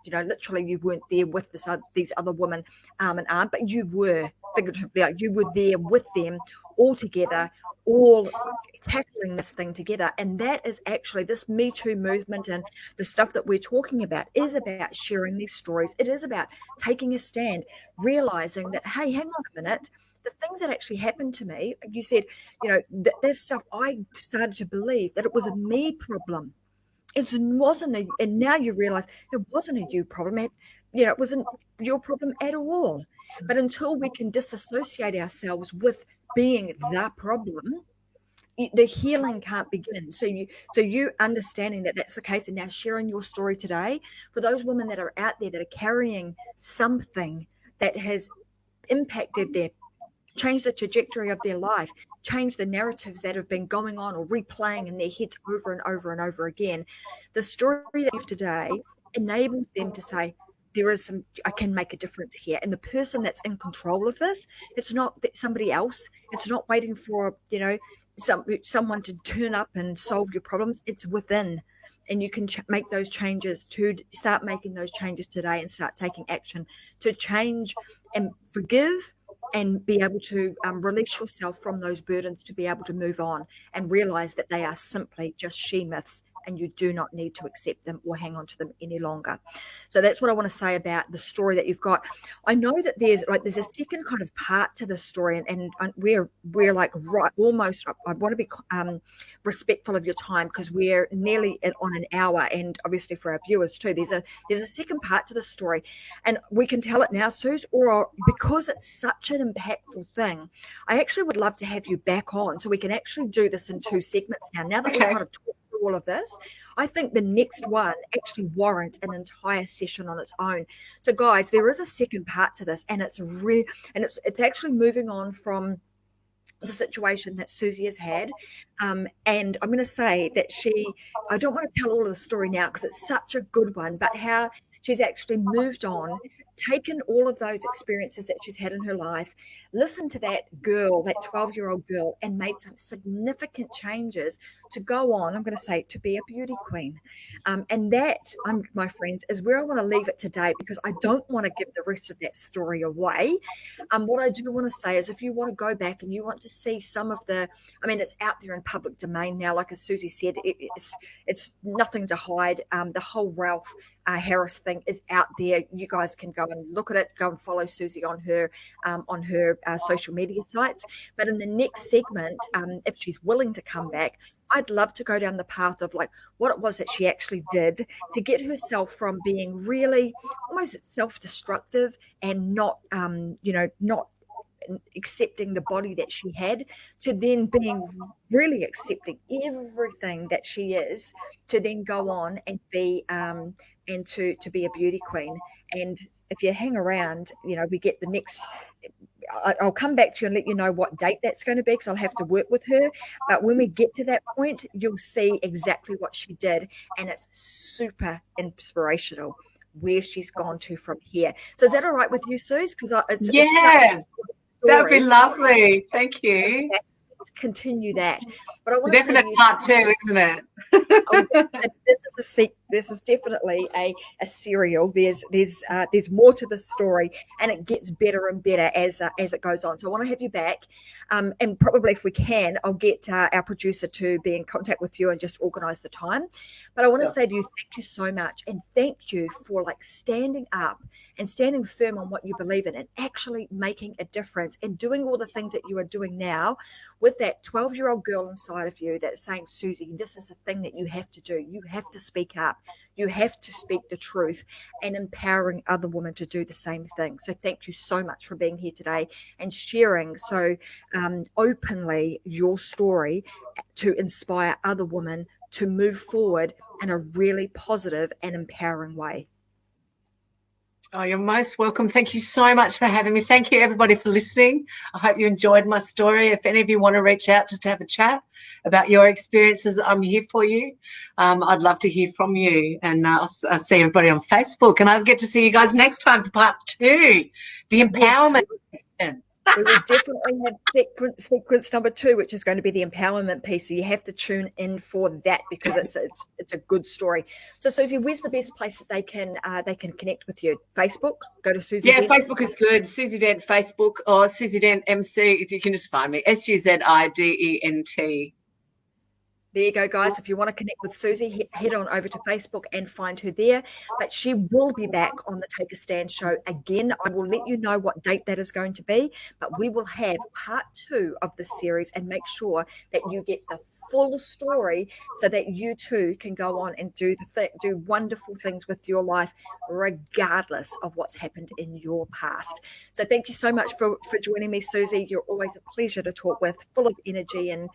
literally you weren't there with these other women arm in arm, but you were figuratively, you were there with them all together, all tackling this thing together. And that is actually this Me Too movement, and the stuff that we're talking about is about sharing these stories. It is about taking a stand, realizing that, hey, hang on a minute, the things that actually happened to me, you said, that stuff, I started to believe that it was a me problem. It wasn't and now you realize it wasn't a you problem. It wasn't your problem at all. But until we can disassociate ourselves with being the problem, the healing can't begin. So you understanding that that's the case, and now sharing your story today for those women that are out there that are carrying something that has impacted their change the trajectory of their life, change the narratives that have been going on or replaying in their heads over and over and over again. The story that you have today enables them to say, I can make a difference here. And the person that's in control of this, it's not somebody else. It's not waiting for, someone to turn up and solve your problems. It's within. And you can make those changes, to start making those changes today and start taking action to change and forgive and be able to release yourself from those burdens, to be able to move on and realize that they are simply just she myths, and you do not need to accept them or hang on to them any longer. So that's what I want to say about the story that you've got. I know that there's a second kind of part to the story, and we're like right almost. I want to be respectful of your time, because we're nearly on an hour, and obviously for our viewers too. There's a second part to the story, and we can tell it now, Suze, or because it's such an impactful thing, I actually would love to have you back on so we can actually do this in 2 segments now. Now that we've kind of talked through all of this, I think the next one actually warrants an entire session on its own. So guys, there is a second part to this, and it's actually moving on from the situation that Suzi has had. And I'm going to say that I don't want to tell all of the story now because it's such a good one, but how she's actually moved on, taken all of those experiences that she's had in her life, listened to that girl, that 12-year-old girl, and made some significant changes to go on, I'm going to say, to be a beauty queen. And that, my friends, is where I want to leave it today, because I don't want to give the rest of that story away. What I do want to say is, if you want to go back and you want to see some of it's out there in public domain now, like as Suzi said, it's nothing to hide. The whole Ralph Harris thing is out there. You guys can go and look at it, go and follow Suzi on her social media sites. But in the next segment, if she's willing to come back, I'd love to go down the path of like what it was that she actually did to get herself from being really almost self-destructive and not accepting the body that she had, to then being really accepting everything that she is, to then go on and be and to be a beauty queen. And if you hang around, we get the next. I'll come back to you and let you know what date that's going to be, because I'll have to work with her. But when we get to that point, you'll see exactly what she did, and it's super inspirational where she's gone to from here. So is that all right with you, Suze? Because yes, that'd be lovely. Thank you. Let's continue that. But I want it's a definite part 2, isn't it? This is definitely a serial. There's more to the story, and it gets better and better as it goes on. So I want to have you back, and probably if we can, I'll get our producer to be in contact with you and just organise the time. But I want to say to you, thank you so much, and thank you for standing up and standing firm on what you believe in, and actually making a difference, and doing all the things that you are doing now with that 12-year-old girl inside of you that's saying, Suzi, this is a thing that you have to do. You have to speak up. You have to speak the truth, and empowering other women to do the same thing. So thank you so much for being here today and sharing so openly your story to inspire other women to move forward in a really positive and empowering way. Oh, you're most welcome. Thank you so much for having me. Thank you, everybody, for listening. I hope you enjoyed my story. If any of you want to reach out just to have a chat about your experiences, I'm here for you. I'd love to hear from you. And I'll see everybody on Facebook. And I'll get to see you guys next time for part 2, the empowerment. Yes. We will definitely have sequence number 2, which is going to be the empowerment piece. So you have to tune in for that, because it's a good story. So Suzi, where's the best place that they can connect with you? Facebook? Go to Suzi Dent. Facebook is good. Suzi Dent Facebook, or Suzi Dent MC. You can just find me. SUZIDENT. There you go, guys. If you want to connect with Suzi, head on over to Facebook and find her there. But she will be back on the Take a Stand show again. I will let you know what date that is going to be, but we will have part 2 of the series and make sure that you get the full story, so that you too can go on and do wonderful things with your life, regardless of what's happened in your past. So thank you so much for joining me, Suzi. You're always a pleasure to talk with, full of energy and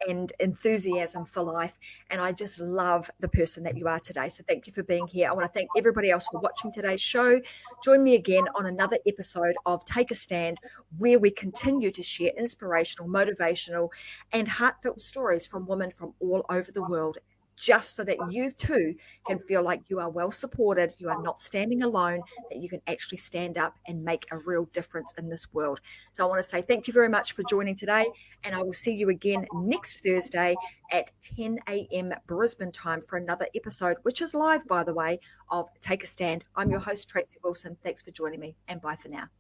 and enthusiasm for life. And I just love the person that you are today. So thank you for being here. I want to thank everybody else for watching today's show. Join me again on another episode of Take a Stand, where we continue to share inspirational, motivational, and heartfelt stories from women from all over the world, just so that you too can feel like you are well supported, you are not standing alone, that you can actually stand up and make a real difference in this world. So I want to say thank you very much for joining today, and I will see you again next Thursday at 10 a.m. Brisbane time for another episode, which is live, by the way, of Take a Stand. I'm your host, Tracy Wilson. Thanks for joining me, and bye for now.